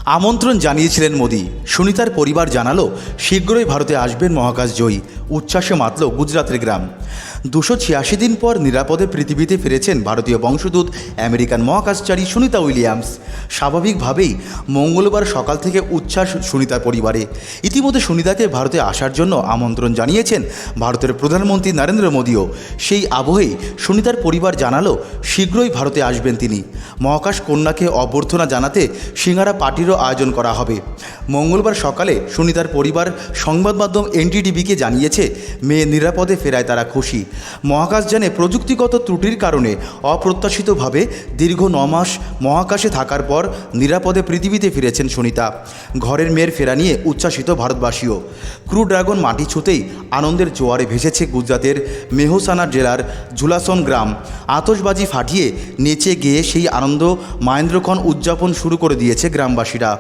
আমন্ত্রণ জানিয়েছিলেন মোদি। সুনিতার পরিবার জানালো শীঘ্রই ভারতে আসবেন মহাকাশজয়ী। উচ্ছ্বাসে মাতল গুজরাতের গ্রাম। 286 দিন পর নিরাপদে পৃথিবীতে ফিরেছেন ভারতীয় বংশোদ্ভূত আমেরিকান মহাকাশচারী সুনিতা উইলিয়ামস। স্বাভাবিকভাবেই মঙ্গলবার সকাল থেকে উচ্ছ্বাস সুনিতার পরিবারে। ইতিমধ্যে সুনিতাকে ভারতে আসার জন্য আমন্ত্রণ জানিয়েছেন ভারতের প্রধানমন্ত্রী নরেন্দ্র মোদিও। সেই আবহেই সুনিতার পরিবার জানালো শীঘ্রই ভারতে আসবেন তিনি। মহাকাশ কন্যাকে অভ্যর্থনা জানাতে সিঙ্গারা পার্টিরও আয়োজন করা হবে। মঙ্গলবার সকালে সুনিতার পরিবার সংবাদ মাধ্যম এনডিটিভিকে জানিয়েছে মেয়ে নিরাপদে ফেরায় তারা খুশি। মহাকাশযানে প্রযুক্তিগত ত্রুটির কারণে অপ্রত্যাশিতভাবে দীর্ঘ 9 মাস মহাকাশে থাকার পর নিরাপদে পৃথিবীতে ফিরেছেন সুনিতা। ঘরের মেয়ের ফেরা নিয়ে উচ্ছ্বাসিত ভারতবাসীও। ক্রু ড্রাগন মাটি ছুঁতেই আনন্দের জোয়ারে ভেসেছে গুজরাতের মেহসানা জেলার ঝুলাসন গ্রাম। আতশবাজি ফাটিয়ে নেচে গেয়ে সেই আনন্দ মাহেন্দ্রক্ষণ উদযাপন শুরু করে দিয়েছে গ্রামবাসীরা।